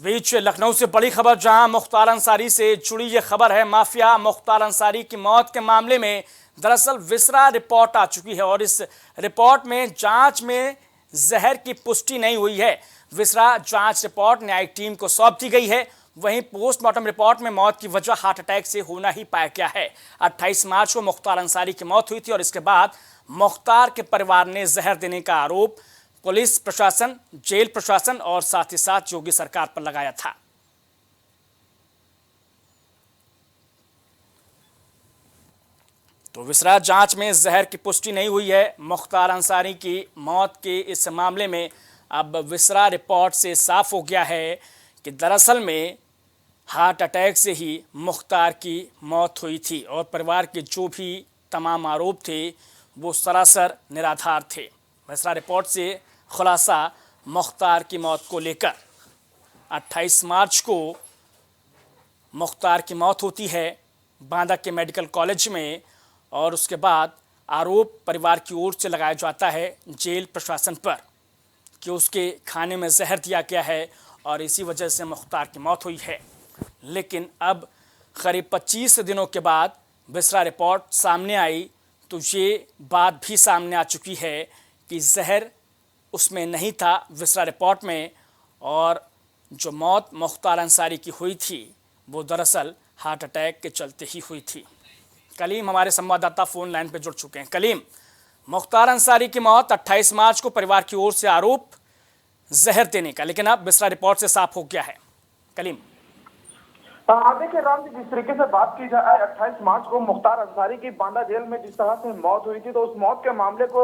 बीच लखनऊ से बड़ी खबर, जहां मुख्तार अंसारी से जुड़ी ये खबर है। माफिया मुख्तार अंसारी की मौत के मामले में दरअसल विसरा रिपोर्ट आ चुकी है और इस रिपोर्ट में जांच में जहर की पुष्टि नहीं हुई है। विसरा जांच रिपोर्ट न्यायिक टीम को सौंप दी गई है। वहीं पोस्टमार्टम रिपोर्ट में मौत की वजह हार्ट अटैक से होना ही पाया गया है। 28 मार्च को मुख्तार अंसारी की मौत हुई थी और इसके बाद मुख्तार के परिवार ने जहर देने का आरोप पुलिस प्रशासन, जेल प्रशासन और साथ ही साथ योगी सरकार पर लगाया था। तो विसरा जांच में जहर की पुष्टि नहीं हुई है। मुख्तार अंसारी की मौत के इस मामले में अब विसरा रिपोर्ट से साफ हो गया है कि दरअसल में हार्ट अटैक से ही मुख्तार की मौत हुई थी और परिवार के जो भी तमाम आरोप थे वो सरासर निराधार थे। विसरा रिपोर्ट से खुलासा मुख्तार की मौत को लेकर। 28 मार्च को मुख्तार की मौत होती है बांदा के मेडिकल कॉलेज में और उसके बाद आरोप परिवार की ओर से लगाया जाता है जेल प्रशासन पर कि उसके खाने में जहर दिया गया है और इसी वजह से मुख्तार की मौत हुई है। लेकिन अब करीब 25 दिनों के बाद विसरा रिपोर्ट सामने आई तो ये बात भी सामने आ चुकी है कि जहर उसमें नहीं था विसरा रिपोर्ट में, और जो मौत मुख्तार अंसारी की हुई थी वो दरअसल हार्ट अटैक के चलते ही हुई थी। कलीम हमारे संवाददाता फोन लाइन पे जुड़ चुके हैं। कलीम, मुख्तार अंसारी की मौत 28 मार्च को परिवार की ओर से आरोप जहर देने का, लेकिन अब विसरा रिपोर्ट से साफ हो गया है। कलीम, देखिए राम जी, जिस तरीके से बात की जाए 28 मार्च को मुख्तार अंसारी की बांदा जेल में जिस तरह से मौत हुई थी, तो उस मौत के मामले को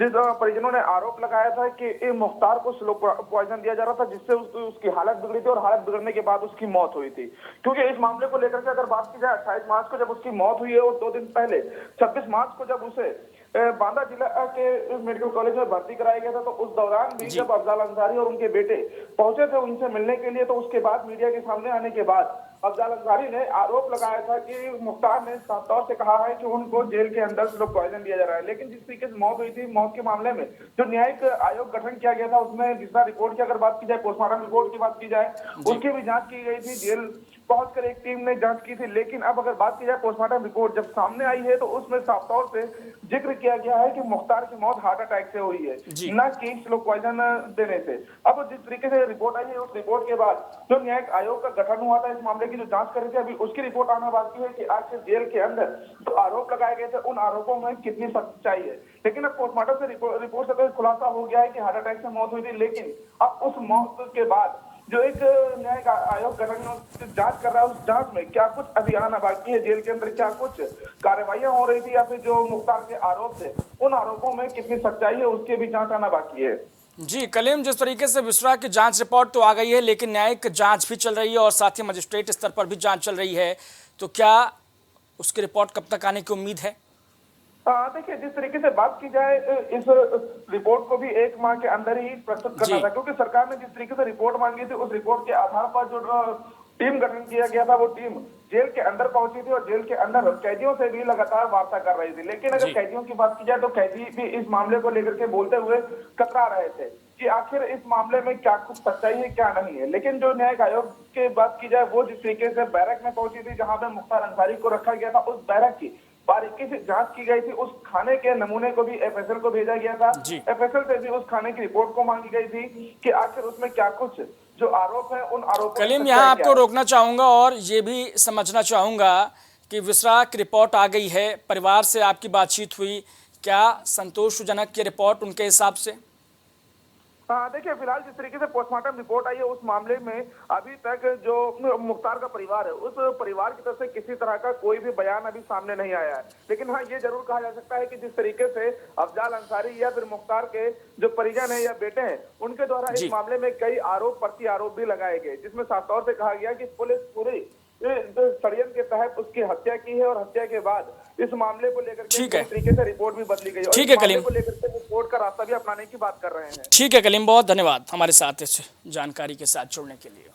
जिस परिजनों ने आरोप लगाया था कि मुख्तार को स्लो पॉइजन दिया जा रहा था, जिससे उसकी हालत बिगड़ी थी और हालत बिगड़ने के बाद उसकी मौत हुई थी। क्योंकि इस मामले को लेकर के अगर बात की जाए 28 मार्च को जब उसकी मौत हुई है और 2 दिन पहले 26 मार्च को जब उसे बांदा जिला के मेडिकल कॉलेज में भर्ती कराया गया था, तो उस दौरान भी जब अफजाल अंसारी और उनके बेटे पहुंचे थे उनसे मिलने के लिए, तो उसके बाद मीडिया के सामने आने के बाद अफजाल अंसारी ने आरोप लगाया था कि मुख्तार ने साफ तौर से कहा है कि उनको जेल के अंदर स्लो पॉइजन दिया जा रहा है। लेकिन जिस तरीके से मौत हुई थी, मौत के मामले में जो न्यायिक आयोग गठन किया गया था उसमें विसरा रिपोर्ट की अगर बात की जाए, पोस्टमार्टम रिपोर्ट की बात की जाए, उसकी भी जांच की गई थी। जेल पहुंचकर एक टीम ने जांच की थी। लेकिन अब अगर बात की जाए पोस्टमार्टम रिपोर्ट जब सामने आई है तो उसमें साफ तौर से जिक्र किया गया है कि मुख्तार की मौत हार्ट अटैक से हुई है, न कि स्लो पॉइजन देने से। अब जिस तरीके से रिपोर्ट आई है, उस रिपोर्ट के बाद जो न्यायिक आयोग का गठन हुआ था इस मामले की जो जांच कर रही थी, अभी उसकी रिपोर्ट आना बाकी है कि आखिर जेल के अंदर जो आरोप लगाए गए थे उन आरोपों में कितनी सच्चाई है। लेकिन अब पोस्टमार्टम से रिपोर्ट से तो खुलासा हो गया है कि हार्ट अटैक से मौत हुई थी। लेकिन अब उस मौत के बाद जो एक न्यायिक आयोग गठन जांच कर रहा है, उस जांच में क्या कुछ अभियान बाकी है, जेल के अंदर क्या कुछ कार्रवाइयां हो रही थी या फिर जो मुख्तार के आरोप थे उन आरोपों में कितनी सच्चाई है, उसके भी जांच आना बाकी है। जी कलीम, जिस तरीके से विसरा की जांच रिपोर्ट तो आ गई है, लेकिन न्यायिक जांच भी चल रही है और साथ ही मजिस्ट्रेट स्तर पर भी जांच चल रही है, तो क्या उसकी रिपोर्ट कब तक आने की उम्मीद है? देखिए, जिस तरीके से बात की जाए इस रिपोर्ट को भी 1 माह के अंदर ही प्रस्तुत करना था, क्योंकि सरकार ने जिस तरीके से रिपोर्ट मांगी थी उस रिपोर्ट के आधार पर जो टीम गठन किया गया था वो टीम जेल के अंदर पहुंची थी और जेल के अंदर कैदियों से भी लगातार वार्ता कर रही थी। लेकिन अगर कैदियों की बात की जाए तो कैदी भी इस मामले को लेकर के बोलते हुए कतरा रहे थे कि आखिर इस मामले में क्या कुछ सच्चाई है क्या नहीं है। लेकिन जो न्यायिक आयोग की बात की जाए वो जिस तरीके से बैरक में पहुंची थी जहां पे मुख्तार अंसारी को रखा गया था, उस बैरक की बारीकी से जांच की गई थी। उस खाने के नमूने को भी एफएसएल को भेजा गया था। एफएसएल से भी उस खाने की रिपोर्ट को मांगी गई थी कि आखिर उसमें क्या कुछ जो आरोप है उन आरोपों। कलीम, यहाँ आपको रोकना चाहूंगा और ये भी समझना चाहूंगा कि विसरा की रिपोर्ट आ गई है, परिवार से आपकी बातचीत हुई, क्या संतोषजनक की रिपोर्ट उनके हिसाब से? देखिए, फिलहाल जिस तरीके से पोस्टमार्टम रिपोर्ट आई है उस मामले में अभी तक जो मुख्तार का परिवार है उस परिवार की तरफ से किसी तरह का कोई भी बयान अभी सामने नहीं आया है। लेकिन हाँ, ये जरूर कहा जा सकता है कि जिस तरीके से अफजाल अंसारी या फिर मुख्तार के जो परिजन है या बेटे हैं उनके द्वारा इस मामले में कई प्रति आरोप भी लगाए गए, जिसमें साफ तौर से कहा गया कि पुलिस पूरी षड्यंत्र के तहत उसकी हत्या की है और हत्या के बाद इस मामले को लेकर के पूरी तरीके से रिपोर्ट भी बदली गई। ठीक है कलीम, को लेकर के रिपोर्ट का रास्ता भी अपनाने की बात कर रहे हैं। ठीक है कलीम, बहुत धन्यवाद हमारे साथ इस जानकारी के साथ जुड़ने के लिए।